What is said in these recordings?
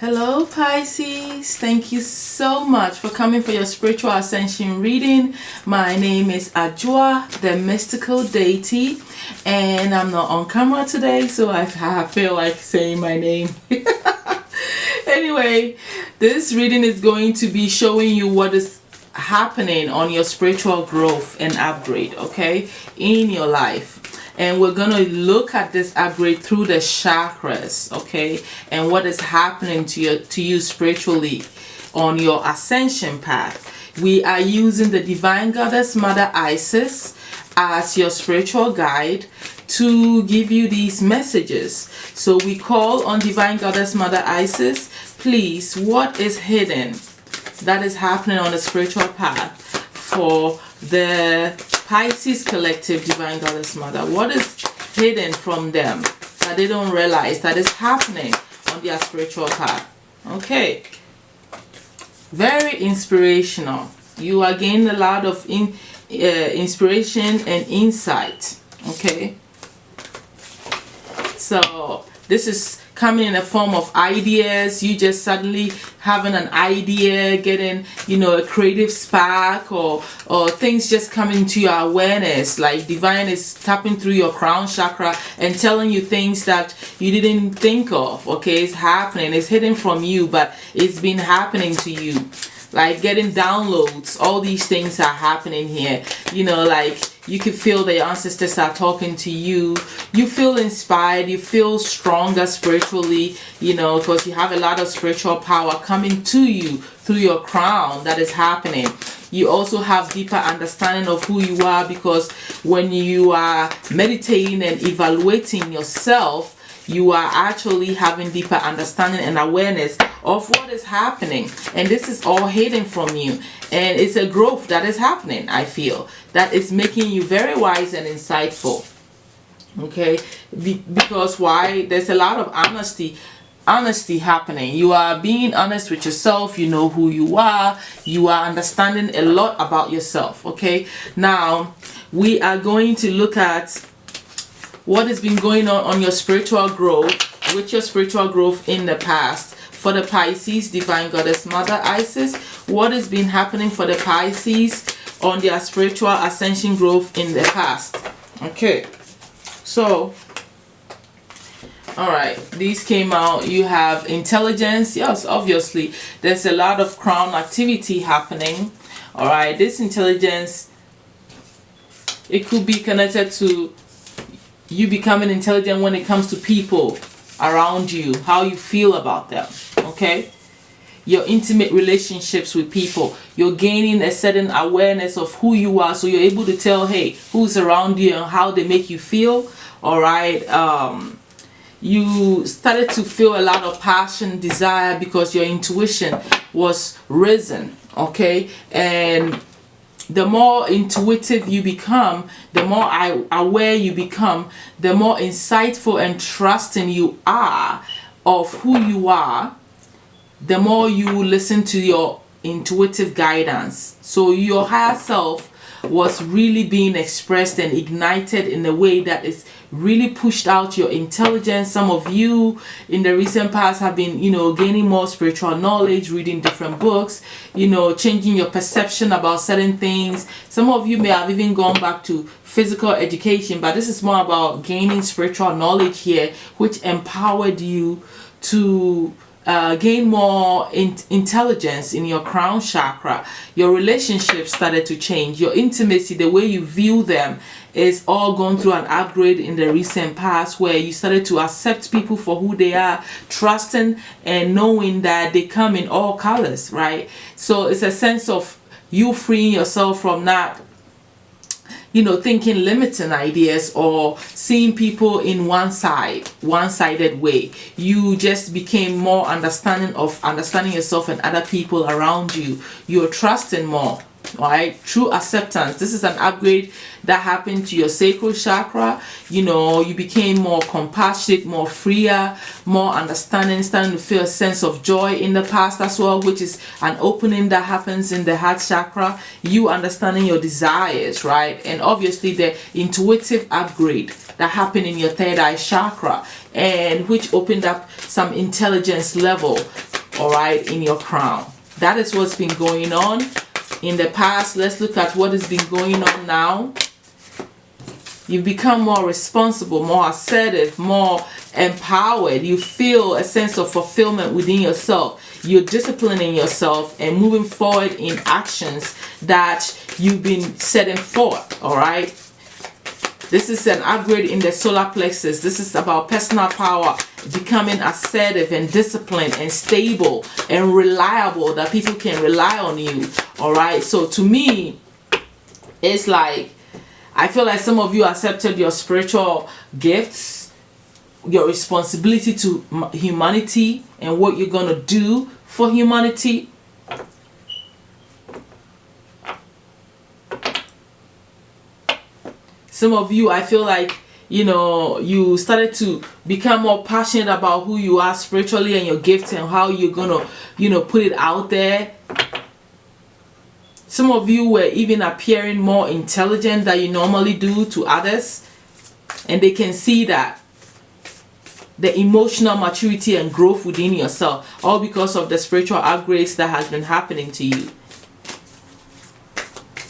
Hello Pisces, thank you so much for coming for your spiritual ascension reading. My name is Adjwoa, the mystical deity, and I'm not on camera today, so I feel like saying my name. Anyway, this reading is going to be showing you what is happening on your spiritual growth and upgrade, okay, in your life. And we're going to look at this upgrade through the chakras, okay, and what is happening to you spiritually on your ascension path. We are using the Divine Goddess Mother Isis as your spiritual guide to give you these messages. So we call on Divine Goddess Mother Isis, please, what is hidden that is happening on the spiritual path for the Pisces collective, Divine Goddess Mother? What is hidden from them that they don't realize that is happening on their spiritual path? Okay, very inspirational. You are gaining a lot of inspiration and insight. Okay, so this is coming in a form of ideas. You just suddenly having an idea, getting, you know, a creative spark, or things just coming to your awareness, like divine is tapping through your crown chakra and telling you things that you didn't think of. Okay, it's happening, it's hidden from you, but it's been happening to you, like getting downloads. All these things are happening here, you know, like you can feel that your ancestors are talking to you. You feel inspired, you feel stronger spiritually, you know, because you have a lot of spiritual power coming to you through your crown that is happening. You also have deeper understanding of who you are, because when you are meditating and evaluating yourself, you are actually having deeper understanding and awareness of what is happening, and this is all hidden from you, and it's a growth that is happening. I feel that is making you very wise and insightful. Okay, because why? There's a lot of honesty happening. You are being honest with yourself. You know who you are understanding a lot about yourself. Okay, now we are going to look at what has been going on your spiritual growth, with your spiritual growth in the past. For the Pisces, Divine Goddess Mother Isis, what has been happening for the Pisces on their spiritual ascension growth in the past? Okay, so alright, these came out. You have intelligence. Yes, obviously there's a lot of crown activity happening. Alright, this intelligence, it could be connected to you becoming intelligent when it comes to people around you, how you feel about them. Okay, your intimate relationships with people, you're gaining a certain awareness of who you are, so you're able to tell, hey, who's around you and how they make you feel. All right, you started to feel a lot of passion, desire, because your intuition was risen. Okay, and the more intuitive you become, the more aware you become, the more insightful and trusting you are of who you are, the more you listen to your intuitive guidance. So your higher self was really being expressed and ignited in a way that is really pushed out your intelligence. Some of you in the recent past have been, you know, gaining more spiritual knowledge, reading different books, you know, changing your perception about certain things. Some of you may have even gone back to physical education, but this is more about gaining spiritual knowledge here, which empowered you to gain more intelligence in your crown chakra. Your relationships started to change. Your intimacy, the way you view them, is all gone through an upgrade in the recent past, where you started to accept people for who they are, trusting and knowing that they come in all colors, right? So it's a sense of you freeing yourself from not, you know, thinking limiting ideas or seeing people in one-sided way. You just became more understanding yourself and other people around you. You're trusting more. Right, true acceptance. This is an upgrade that happened to your sacral chakra. You know, you became more compassionate, more freer, more understanding, starting to feel a sense of joy in the past as well, which is an opening that happens in the heart chakra. You understanding your desires, right? And obviously the intuitive upgrade that happened in your third eye chakra, and which opened up some intelligence level all right, in your crown. That is what's been going on in the past. Let's look at what has been going on now. You become more responsible, more assertive, more empowered. You feel a sense of fulfillment within yourself. You're disciplining yourself and moving forward in actions that you've been setting forth, all right? This is an upgrade in the solar plexus. This is about personal power, becoming assertive and disciplined and stable and reliable, that people can rely on you, all right? So to me, it's like, I feel like some of you accepted your spiritual gifts, your responsibility to humanity and what you're going to do for humanity. Some of you, I feel like, you know, you started to become more passionate about who you are spiritually and your gifts and how you're going to, you know, put it out there. Some of you were even appearing more intelligent than you normally do to others. And they can see that. The emotional maturity and growth within yourself. All because of the spiritual upgrades that has been happening to you.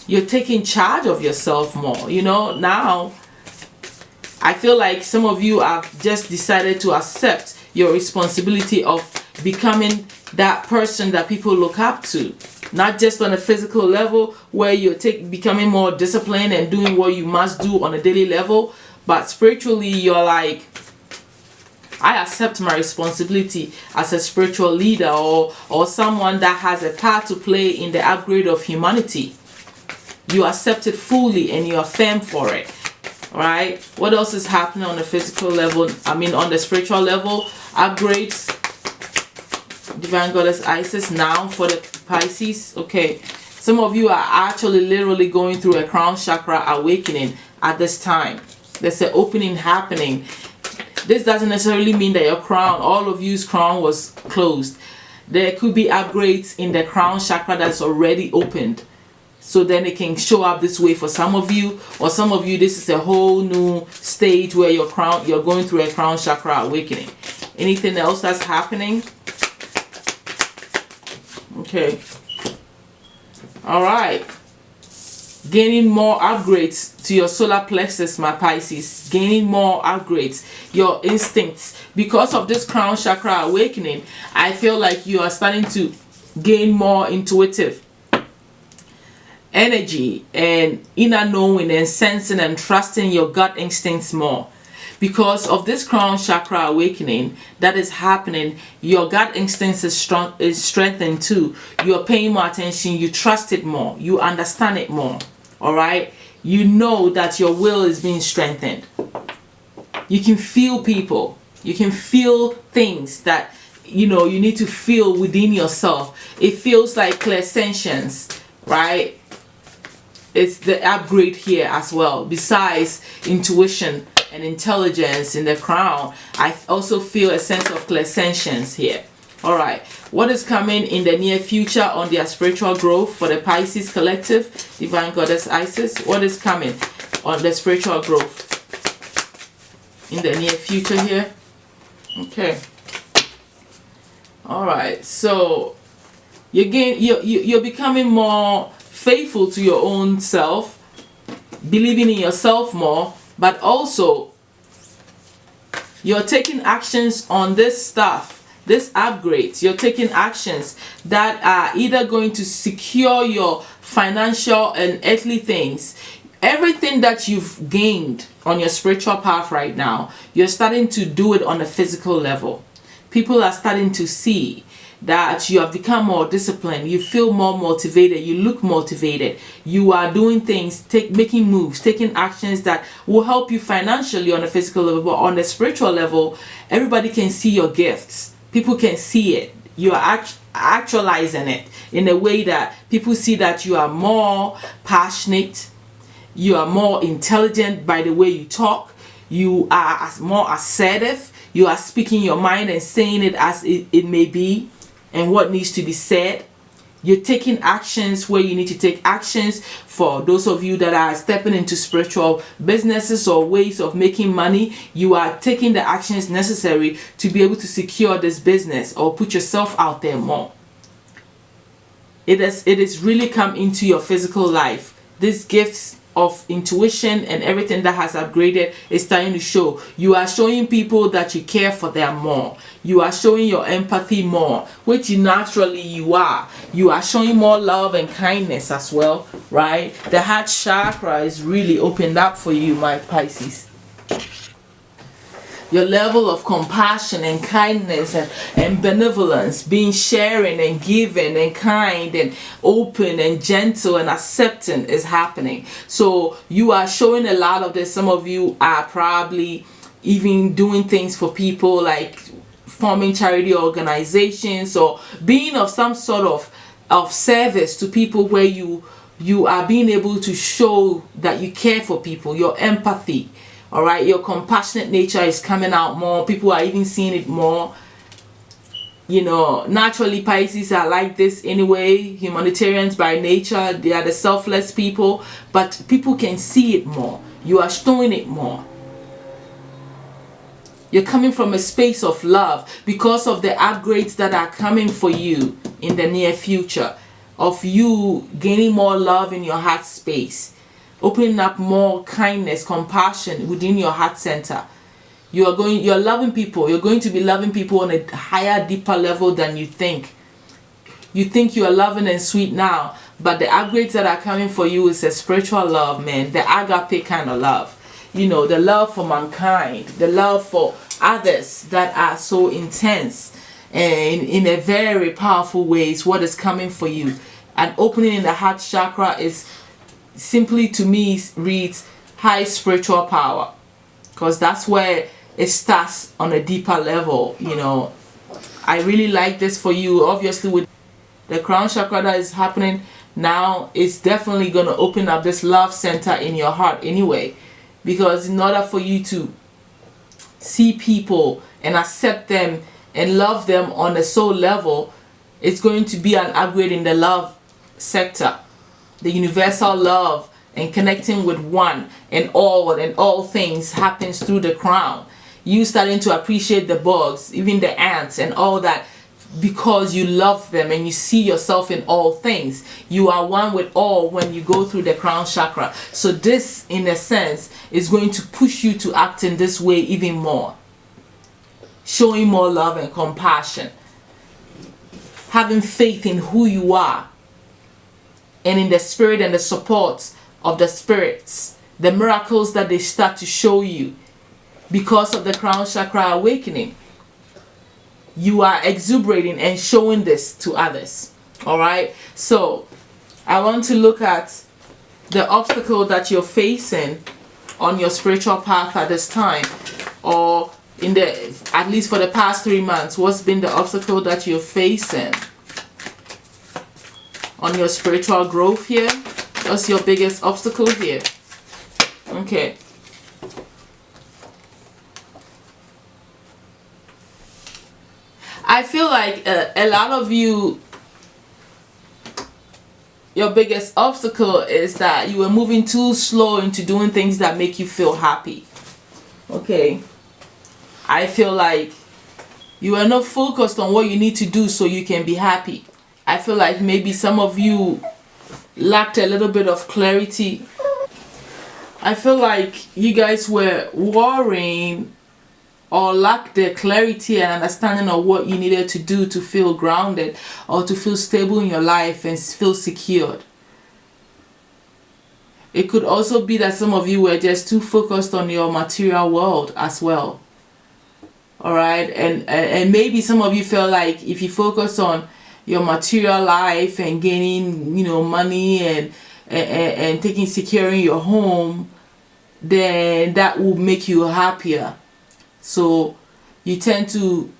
You're taking charge of yourself more. You know, now I feel like some of you have just decided to accept your responsibility of becoming that person that people look up to. Not just on a physical level where you're becoming more disciplined and doing what you must do on a daily level, but spiritually you're like, I accept my responsibility as a spiritual leader or someone that has a part to play in the upgrade of humanity. You accept it fully and you are firm for it. Right? What else is happening on the physical level? I mean, on the spiritual level, upgrades. Divine Goddess Isis now for the Pisces. Okay, some of you are actually literally going through a crown chakra awakening at this time. There's an opening happening. This doesn't necessarily mean that your crown, all of you's crown was closed. There could be upgrades in the crown chakra that's already opened. So then it can show up this way for some of you, or some of you, this is a whole new stage where your crown, you're going through a crown chakra awakening. Anything else that's happening? Okay. All right. Gaining more upgrades to your solar plexus, my Pisces. Gaining more upgrades. Your instincts. Because of this crown chakra awakening, I feel like you are starting to gain more intuitive energy and inner knowing and sensing and trusting your gut instincts more. Because of this crown chakra awakening that is happening, your gut instincts is strengthened too. You're paying more attention, you trust it more, you understand it more. All right, you know that your will is being strengthened. You can feel people, you can feel things that you know you need to feel within yourself. It feels like clairsentience, right? It's the upgrade here as well. Besides intuition and intelligence in the crown, I also feel a sense of clairsentience here. All right, what is coming in the near future on their spiritual growth for the Pisces collective, Divine Goddess Isis? What is coming on the spiritual growth in the near future here? Okay. All right, so you're becoming more faithful to your own self, believing in yourself more, but also you're taking actions on this stuff, this upgrades. You're taking actions that are either going to secure your financial and earthly things. Everything that you've gained on your spiritual path right now, you're starting to do it on a physical level. People are starting to see that you have become more disciplined, you feel more motivated, you look motivated, you are doing things, making moves, taking actions that will help you financially on a physical level, but on the spiritual level, everybody can see your gifts. People can see it. You are actualizing it in a way that people see that you are more passionate, you are more intelligent by the way you talk, you are more assertive, you are speaking your mind and saying it as it may be and what needs to be said. You're taking actions where you need to take actions. For those of you that are stepping into spiritual businesses or ways of making money, you are taking the actions necessary to be able to secure this business or put yourself out there more. It has really come into your physical life. These gifts of intuition and everything that has upgraded is starting to show. You are showing people that you care for them more. You are showing your empathy more, which naturally you are. You are showing more love and kindness as well, right? The heart chakra is really opened up for you, my Pisces. Your level of compassion and kindness and benevolence, being sharing and giving and kind and open and gentle and accepting is happening. So you are showing a lot of this. Some of you are probably even doing things for people, like forming charity organizations or being of some sort of service to people, where you are being able to show that you care for people, your empathy. All right, your compassionate nature is coming out more. People are even seeing it more. You know, naturally Pisces are like this anyway. Humanitarians by nature, they are the selfless people, but people can see it more. You are showing it more. You're coming from a space of love because of the upgrades that are coming for you in the near future, of you gaining more love in your heart space, opening up more kindness, compassion within your heart center. You're loving people. You're going to be loving people on a higher, deeper level than you think. You think you are loving and sweet now, but the upgrades that are coming for you is a spiritual love, man. The agape kind of love. You know, the love for mankind, the love for others that are so intense and in a very powerful way is what is coming for you. And opening in the heart chakra is simply, to me, reads high spiritual power, because that's where it starts on a deeper level. You know, I really like this for you. Obviously, with the crown chakra that is happening now, it's definitely going to open up this love center in your heart anyway, because in order for you to see people and accept them and love them on a soul level, it's going to be an upgrade in the love sector. The universal love and connecting with one and all things happens through the crown. You starting to appreciate the bugs, even the ants and all that, because you love them and you see yourself in all things. You are one with all when you go through the crown chakra. So this, in a sense, is going to push you to act in this way even more. Showing more love and compassion. Having faith in who you are. And in the spirit and the support of the spirits, the miracles that they start to show you because of the crown chakra awakening. You are exuberating and showing this to others. All right, so I want to look at the obstacle that you're facing on your spiritual path at this time, or in the, at least for the past 3 months. What's been the obstacle that you're facing on your spiritual growth here? What's your biggest obstacle here? Okay. I feel like a lot of you, your biggest obstacle is that you were moving too slow into doing things that make you feel happy. Okay. I feel like you are not focused on what you need to do so you can be happy. I feel like maybe some of you lacked a little bit of clarity. I feel like you guys were worrying or lacked the clarity and understanding of what you needed to do to feel grounded or to feel stable in your life and feel secured. It could also be that some of you were just too focused on your material world as well. Alright, and maybe some of you felt like if you focus on your material life and gaining, you know, money and taking, securing your home, then that will make you happier. So you tend to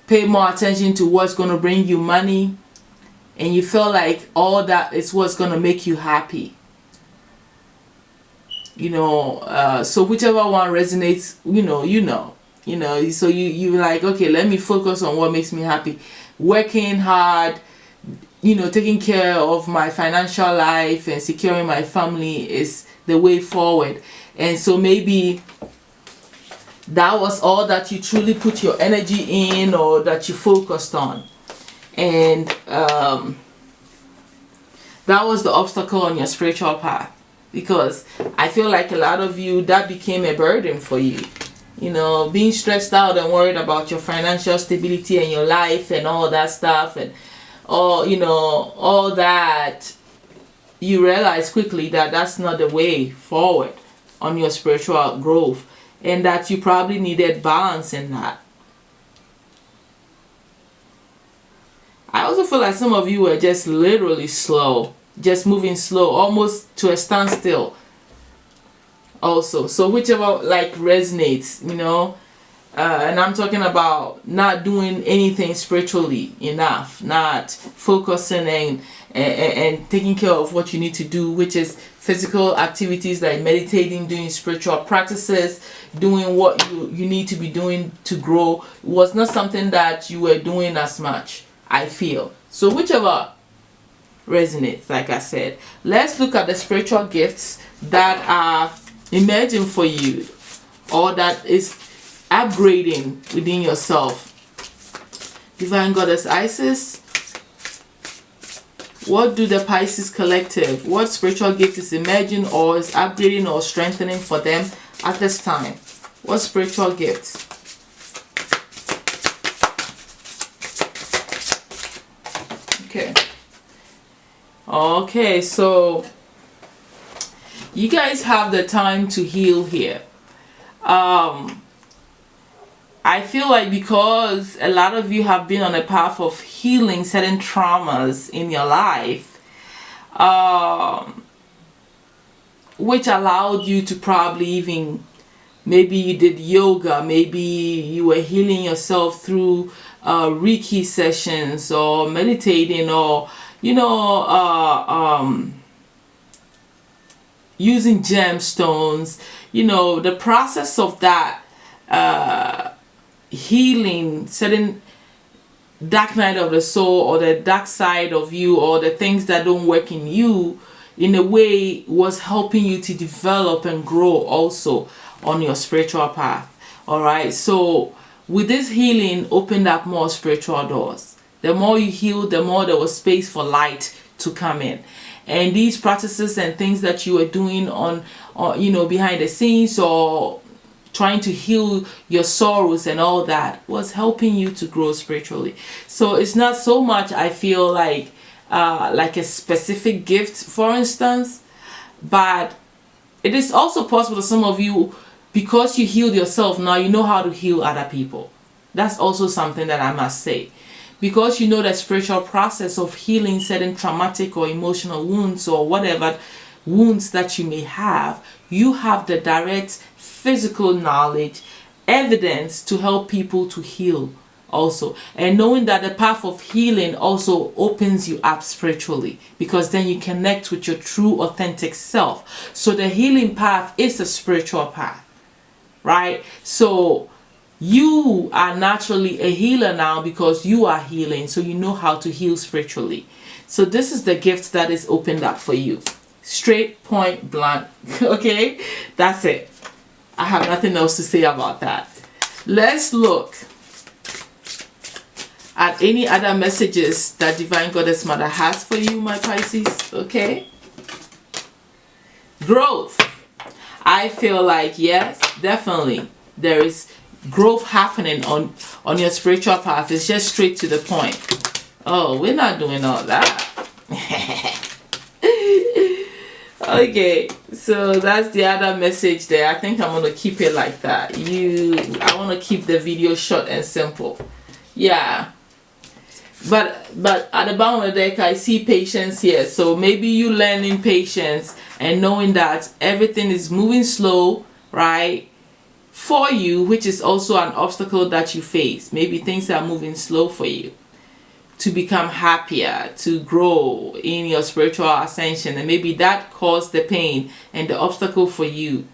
pay more attention to what's going to bring you money, and you feel like all that is what's going to make you happy. You know, so whichever one resonates, so you're like, okay, let me focus on what makes me happy. Working hard, taking care of my financial life and securing my family is the way forward. And so maybe that was all that you truly put your energy in, or that you focused on. And that was the obstacle on your spiritual path, because I feel like a lot of you, that became a burden for you. Being stressed out and worried about your financial stability and your life and all that stuff, and all that, you realize quickly that that's not the way forward on your spiritual growth, and that you probably needed balance in that. I also feel like some of you were just literally slow, just moving slow, almost to a standstill also. So whichever resonates, and I'm talking about not doing anything spiritually enough, not focusing and taking care of what you need to do, which is physical activities like meditating, doing spiritual practices, doing what you need to be doing to grow. It was not something that you were doing as much, I feel. So whichever resonates, like I said, let's look at the spiritual gifts that are emerging for you, or that is upgrading within yourself. Divine Goddess Isis, what do the Pisces collective, what spiritual gift is emerging or is upgrading or strengthening for them at this time? What spiritual gift? Okay, so you guys have the time to heal here. I feel like because a lot of you have been on a path of healing certain traumas in your life, which allowed you to probably even, maybe you did yoga, maybe you were healing yourself through Reiki sessions, or meditating, or using gemstones. The process of that healing certain dark night of the soul, or the dark side of you, or the things that don't work in you, in a way was helping you to develop and grow also on your spiritual path. All right, so with this healing opened up more spiritual doors. The more you healed, the more there was space for light to come in. And these practices and things that you were doing on behind the scenes, or trying to heal your sorrows and all that, was helping you to grow spiritually. So it's not so much, I feel like a specific gift, for instance, but it is also possible that some of you, because you healed yourself, now you know how to heal other people. That's also something that I must say. Because you know the spiritual process of healing certain traumatic or emotional wounds, or whatever wounds that you may have, you have the direct physical knowledge, evidence to help people to heal also. And knowing that the path of healing also opens you up spiritually, because then you connect with your true authentic self. So the healing path is a spiritual path, right? So you are naturally a healer now, because you are healing, so you know how to heal spiritually. So this is the gift that is opened up for you. Straight, point blank. Okay, that's it. I have nothing else to say about that. Let's look at any other messages that Divine Goddess Mother has for you, my Pisces. Okay, growth. I feel like, yes, definitely there is growth happening on your spiritual path. It's just straight to the point. Oh, we're not doing all that. Okay, so that's the other message there. I think I'm gonna keep it like that. I want to keep the video short and simple. Yeah, but at the bottom of the deck I see patience here. So maybe you learning patience and knowing that everything is moving slow, right, for you, which is also an obstacle that you face. Maybe things are moving slow for you to become happier, to grow in your spiritual ascension, and maybe that caused the pain and the obstacle for you.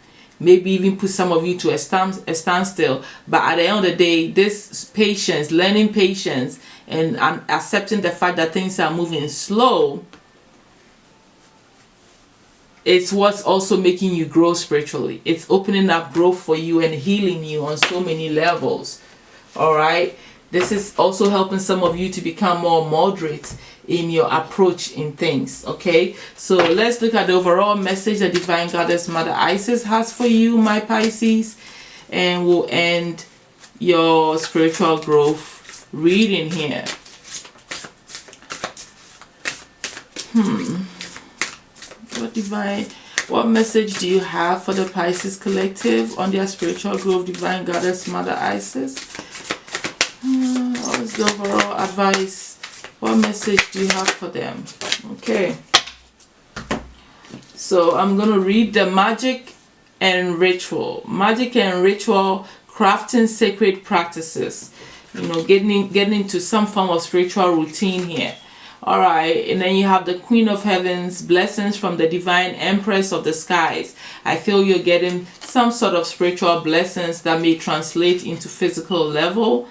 maybe even put some of you to a standstill. But at the end of the day, this patience, learning patience, and accepting the fact that things are moving slow, it's what's also making you grow spiritually. It's opening up growth for you and healing you on so many levels. All right. This is also helping some of you to become more moderate in your approach in things. Okay, so let's look at the overall message that Divine Goddess Mother Isis has for you, my Pisces, and we'll end your spiritual growth reading here. What message do you have for the Pisces collective on their spiritual growth, Divine Goddess Mother Isis? What is the overall advice? What message do you have for them? Okay. So I'm going to read the magic and ritual. Magic and ritual, crafting sacred practices. You know, getting into some form of spiritual routine here. All right, and then you have the Queen of Heavens, blessings from the Divine Empress of the Skies. I feel you're getting some sort of spiritual blessings that may translate into physical level.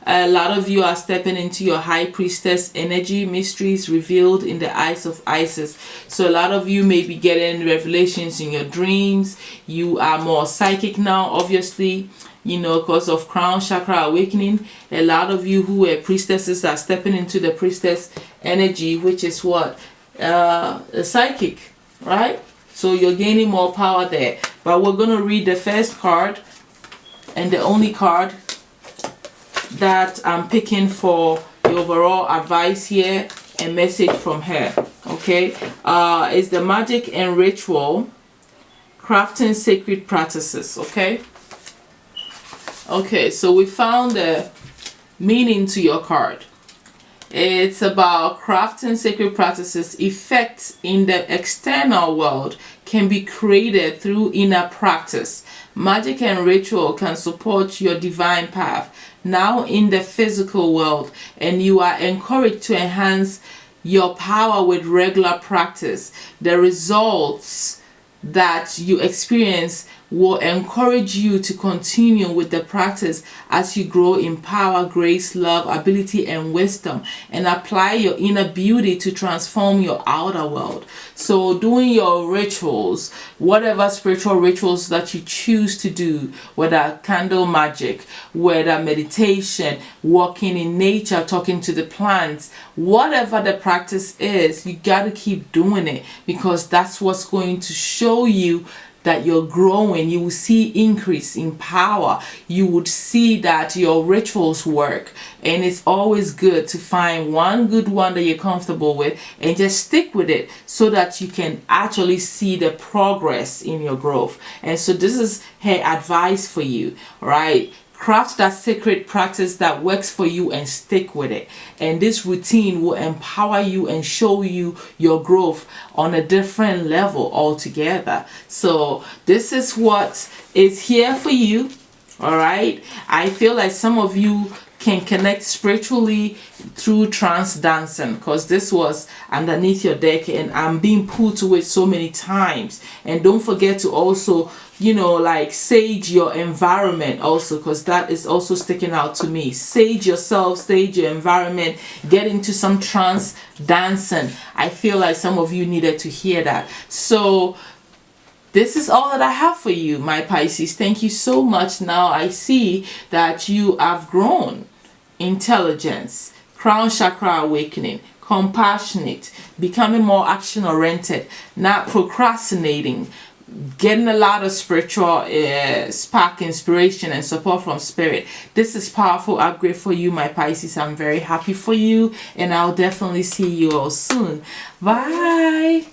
A lot of you are stepping into your High Priestess energy, mysteries revealed in the eyes of Isis. So a lot of you may be getting revelations in your dreams. You are more psychic now, obviously, you know, because of crown chakra awakening. A lot of you who were priestesses are stepping into the priestess energy, which is what? A psychic, right? So you're gaining more power there. But we're going to read the first card and the only card that I'm picking for the overall advice here and message from her. Okay, is the magic and ritual, crafting sacred practices. Okay, so we found the meaning to your card. It's about crafting sacred practices. Effects in the external world can be created through inner practice. Magic and ritual can support your divine path now in the physical world, and you are encouraged to enhance your power with regular practice. The results that you experience will encourage you to continue with the practice as you grow in power, grace, love, ability, and wisdom, and apply your inner beauty to transform your outer world. So doing your rituals, whatever spiritual rituals that you choose to do, whether candle magic, whether meditation, walking in nature, talking to the plants, whatever the practice is, you got to keep doing it, because that's what's going to show you that you're growing. You will see increase in power. You would see that your rituals work. And it's always good to find one good one that you're comfortable with and just stick with it so that you can actually see the progress in your growth. And so this is her advice for you, right? Craft that sacred practice that works for you and stick with it. And this routine will empower you and show you your growth on a different level altogether. So this is what is here for you. All right. I feel like some of you can connect spiritually through trance dancing, because this was underneath your deck and I'm being pulled to it so many times. And don't forget to also, you know, like sage your environment also, because that is also sticking out to me. Sage yourself, sage your environment, get into some trance dancing. I feel like some of you needed to hear that. So this is all that I have for you, my Pisces. Thank you so much. Now I see that you have grown. Intelligence, crown chakra awakening, compassionate, becoming more action oriented, not procrastinating, getting a lot of spiritual spark, inspiration, and support from spirit. This is powerful upgrade for you, my Pisces. I'm very happy for you, and I'll definitely see you all soon. Bye.